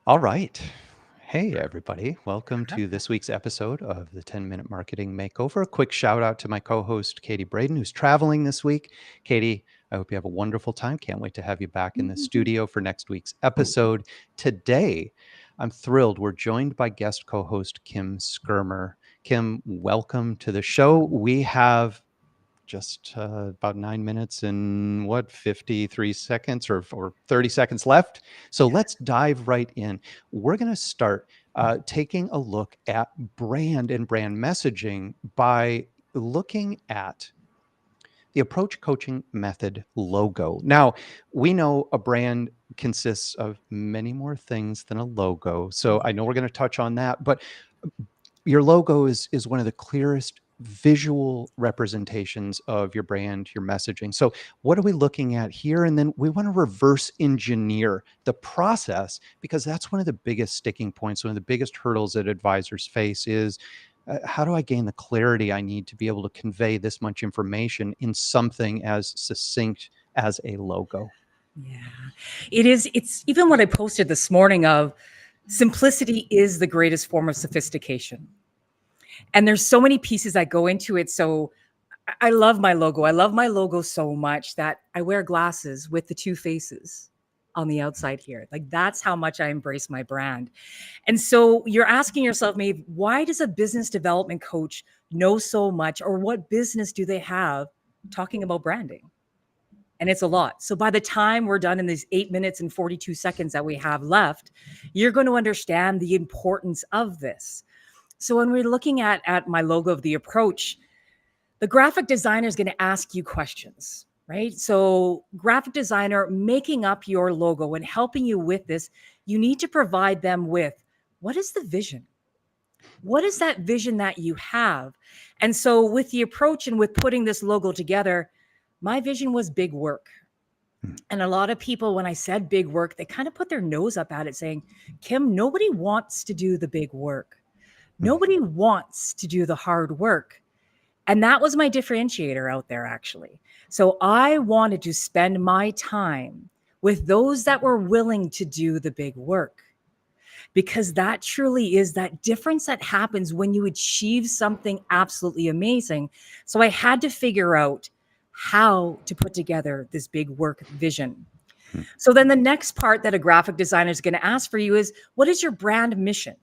All right. Hey, everybody. Welcome to this week's episode of the 10-Minute Marketing Makeover. A quick shout out to my co host, Katie Braden, who's traveling this week. Katie, I hope you have a wonderful time. Can't wait to have you back in the studio for next week's episode. Today, I'm thrilled. We're joined by guest co host Kim Skermer. Kim, welcome to the show. We have just about 9 minutes and 53 seconds or 30 seconds left. So let's dive right in. We're going to start taking a look at brand and brand messaging by looking at the approach coaching method logo. Now, we know a brand consists of many more things than a logo. So I know we're going to touch on that, but your logo is one of the clearest visual representations of your brand, your messaging. So what are we looking at here? And then we want to reverse engineer the process, because that's one of the biggest sticking points, one of the biggest hurdles that advisors face is how do I gain the clarity I need to be able to convey this much information in something as succinct as a logo? Yeah, it is. It's even what I posted this morning of simplicity is the greatest form of sophistication. And there's so many pieces that go into it. So I love my logo. I love my logo so much that I wear glasses with the two faces on the outside here. Like that's how much I embrace my brand. And so you're asking yourself, Maeve, why does a business development coach know so much, or what business do they have talking about branding? And it's a lot. So by the time we're done in these 8 minutes and 42 seconds that we have left, you're going to understand the importance of this. So when we're looking at my logo of the approach, the graphic designer is going to ask you questions, right? So graphic designer making up your logo and helping you with this, you need to provide them with, what is the vision? What is that vision that you have? And so with the approach and with putting this logo together, my vision was big work. And a lot of people, when I said big work, they kind of put their nose up at it saying, Kim, nobody wants to do the big work. Nobody wants to do the hard work. And that was my differentiator out there, actually. So I wanted to spend my time with those that were willing to do the big work, because that truly is that difference that happens when you achieve something absolutely amazing. So I had to figure out how to put together this big work vision. So then the next part that a graphic designer is going to ask for you is, what is your brand mission?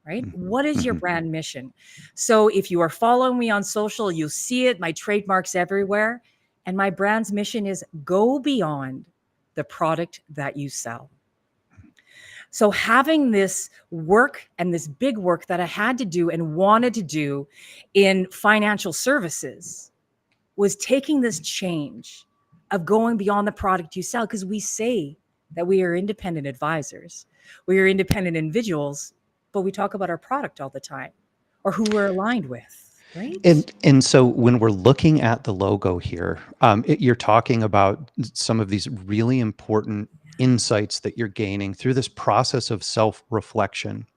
Right? What is your brand mission? So if you are following me on social, you'll see it, my trademarks everywhere. And my brand's mission is go beyond the product that you sell. So having this work and this big work that I had to do and wanted to do in financial services was taking this change of going beyond the product you sell, because we say that we are independent advisors, we are independent individuals, but we talk about our product all the time or who we're aligned with, right? And so when we're looking at the logo here, you're talking about some of these really important insights that you're gaining through this process of self-reflection.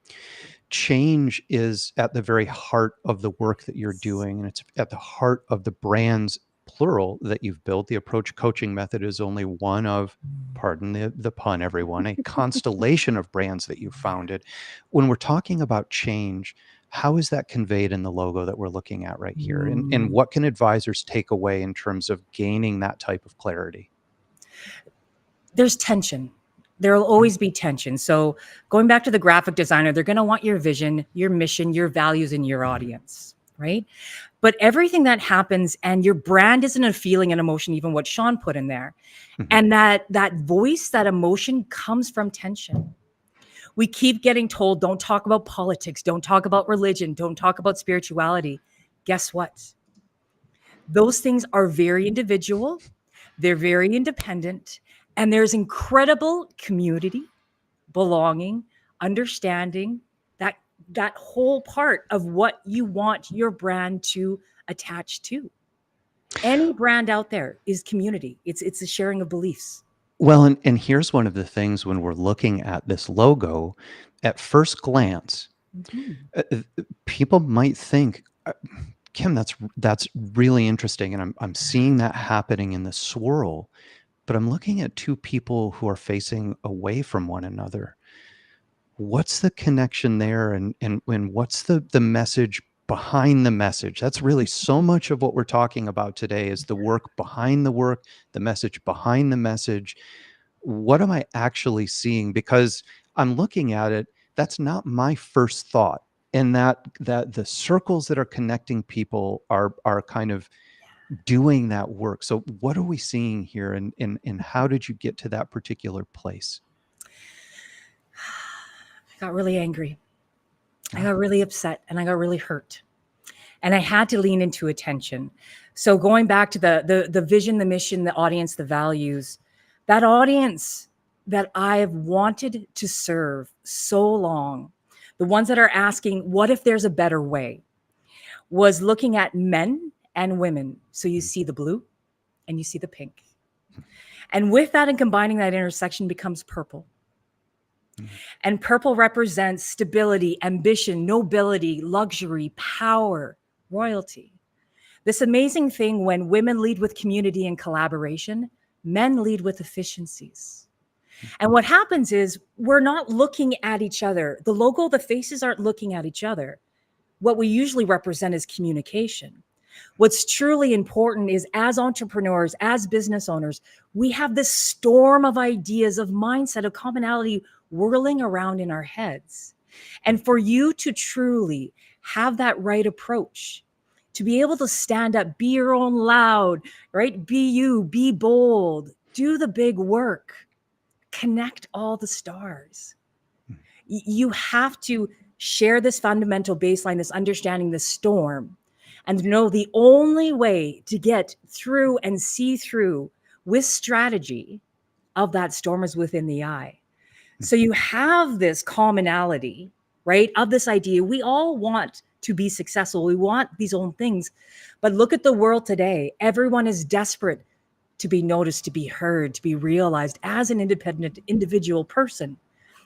Change is at the very heart of the work that you're doing, and it's at the heart of the brands, plural, that you've built. The approach coaching method is only one of, pardon the pun, everyone, a constellation of brands that you've founded. When we're talking about change, how is that conveyed in the logo that we're looking at right here? And what can advisors take away in terms of gaining that type of clarity? There's tension. There will always be tension. So going back to the graphic designer, they're going to want your vision, your mission, your values, and your audience, right? But everything that happens, and your brand isn't a feeling and emotion, even what Sean put in there. And that voice, that emotion comes from tension. We keep getting told, don't talk about politics, don't talk about religion, don't talk about spirituality. Guess what? Those things are very individual. They're very independent. And there's incredible community, belonging, understanding, that whole part of what you want your brand to attach to. Any brand out there is community. It's a sharing of beliefs. Well, and here's one of the things when we're looking at this logo, at first glance, people might think, Kim, that's really interesting, and I'm seeing that happening in the swirl, but I'm looking at two people who are facing away from one another. What's the connection there, and what's the message behind the message? That's really so much of what we're talking about today is the work behind the work, the message behind the message. What am I actually seeing? Because I'm looking at it, that's not my first thought. And that the circles that are connecting people are kind of doing that work. So what are we seeing here, and how did you get to that particular place? I got really angry. I Ah, got really upset and I got really hurt. And I had to lean into attention. So going back to the vision, the mission, the audience, the values, that audience that I've wanted to serve so long, the ones that are asking, what if there's a better way, was looking at men and women. So you mm, see the blue and you see the pink. And with that and combining that intersection becomes purple. mm, And purple represents stability, ambition, nobility, luxury, power, royalty. This amazing thing when women lead with community and collaboration, men lead with efficiencies. mm, And what happens is we're not looking at each other. The logo, the faces aren't looking at each other. What we usually represent is communication. What's truly important is as entrepreneurs, as business owners, we have this storm of ideas, of mindset, of commonality whirling around in our heads. And for you to truly have that right approach, to be able to stand up, be your own loud, right? Be you, be bold, do the big work, connect all the stars. mm. You have to share this fundamental baseline, this understanding, this storm, and know the only way to get through and see through with strategy of that storm is within the eye. So you have this commonality, right, of this idea. We all want to be successful. We want these own things. But look at the world today. Everyone is desperate to be noticed, to be heard, to be realized as an independent individual person.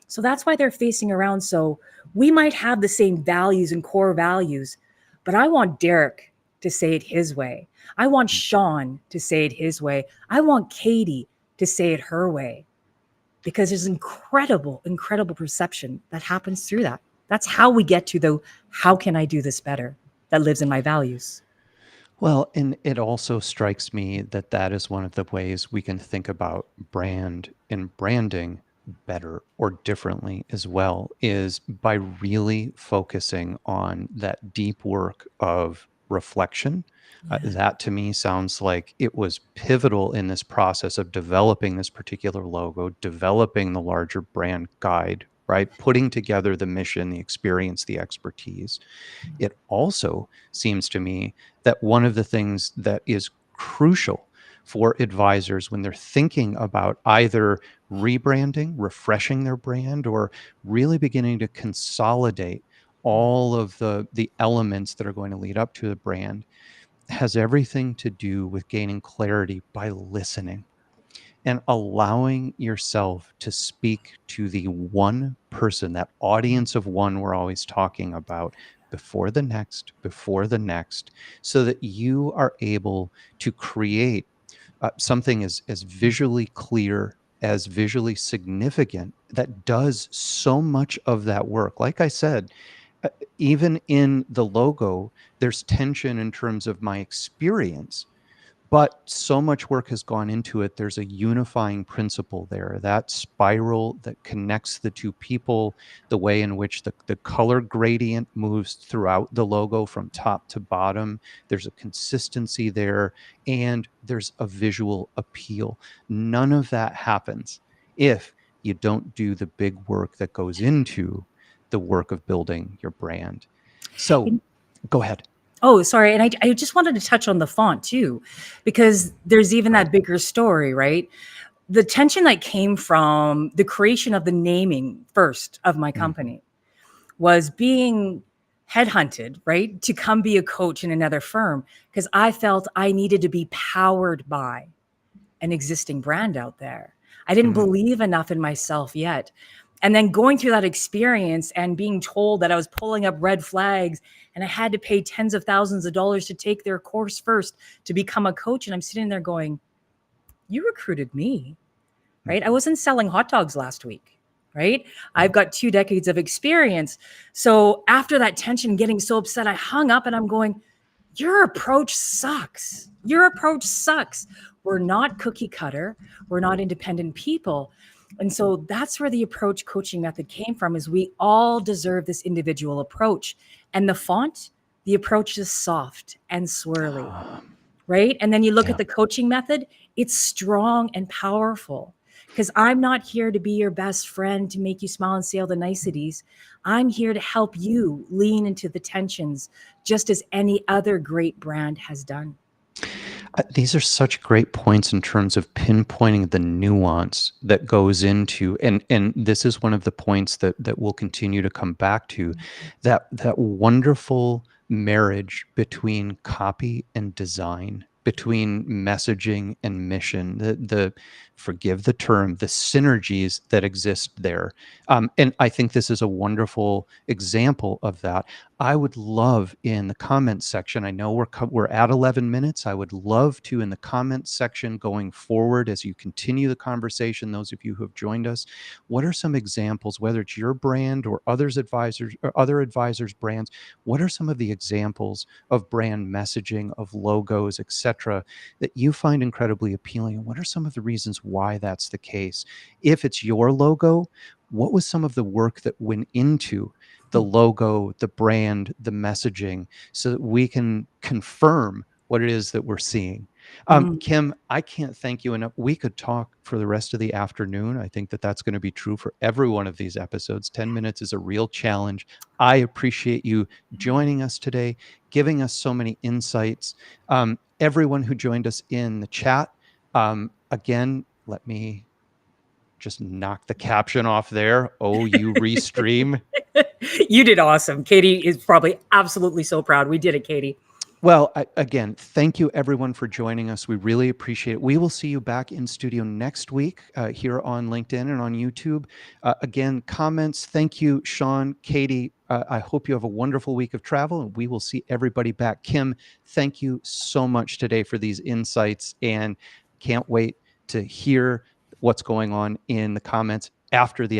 So that's why they're facing around. So we might have the same values and core values, but I want Derek to say it his way. I want Sean to say it his way. I want Katie to say it her way, because there's incredible, incredible perception that happens through that. That's how we get to the how can I do this better that lives in my values. Well, and it also strikes me that that is one of the ways we can think about brand and branding better or differently as well, is by really focusing on that deep work of reflection. Yeah. That to me sounds like it was pivotal in this process of developing this particular logo, developing the larger brand guide, right? Putting together the mission, the experience, the expertise. It also seems to me that one of the things that is crucial for advisors when they're thinking about either rebranding, refreshing their brand, or really beginning to consolidate all of the elements that are going to lead up to the brand has everything to do with gaining clarity by listening and allowing yourself to speak to the one person, that audience of one we're always talking about, before the next, so that you are able to create something as visually clear, as visually significant, that does so much of that work. Like I said, uh, even in the logo, there's tension in terms of my experience, but so much work has gone into it. There's a unifying principle there, that spiral that connects the two people, the way in which the color gradient moves throughout the logo from top to bottom. There's a consistency there, and there's a visual appeal. None of that happens if you don't do the big work that goes into the work of building your brand. So go ahead. Oh, sorry. And I just wanted to touch on the font too, because there's even Right. that bigger story, right? The tension that came from the creation of the naming first of my Mhm. company was being headhunted, right, to come be a coach in another firm because I felt I needed to be powered by an existing brand out there. I didn't Mhm. believe enough in myself yet. And then going through that experience and being told that I was pulling up red flags and I had to pay tens of thousands of dollars to take their course first to become a coach. And I'm sitting there going, you recruited me, right? I Mhm. wasn't selling hot dogs last week. right? I've got 2 decades of experience. So after that tension, getting so upset, I hung up and I'm going, your approach sucks. Your approach sucks. We're not cookie cutter. We're not independent people. And so that's where the approach coaching method came from, is we all deserve this individual approach. And the font, the approach is soft and swirly, right? And then you look Yeah. at the coaching method, it's strong and powerful. Because I'm not here to be your best friend to make you smile and say all the niceties. I'm here to help you lean into the tensions, just as any other great brand has done. These are such great points in terms of pinpointing the nuance that goes into, and this is one of the points that we'll continue to come back to, that wonderful marriage between copy and design, between messaging and mission, the forgive the term, the synergies that exist there. And I think this is a wonderful example of that. I would love in the comments section, I know we're at 11 minutes. I would love to, in the comments section going forward, as you continue the conversation, those of you who have joined us, what are some examples, whether it's your brand or others advisors or other advisors' brands, what are some of the examples of brand messaging, of logos, etc., that you find incredibly appealing? And what are some of the reasons why that's the case? If it's your logo, what was some of the work that went into the logo, the brand, the messaging, so that we can confirm what it is that we're seeing? Mm. Kim, I can't thank you enough. We could talk for the rest of the afternoon. I think that that's going to be true for every one of these episodes. 10 minutes is a real challenge. I appreciate you joining us today, giving us so many insights. Everyone who joined us in the chat, again, let me just knock the caption off there. Oh, you restream. You did awesome. Katie is probably absolutely so proud. We did it, Katie. Well, again, thank you everyone for joining us. We really appreciate it. We will see you back in studio next week here on LinkedIn and on YouTube. Again, comments. Thank you, Sean, Katie. I hope you have a wonderful week of travel, and we will see everybody back. Kim, thank you so much today for these insights, and can't wait to hear what's going on in the comments after the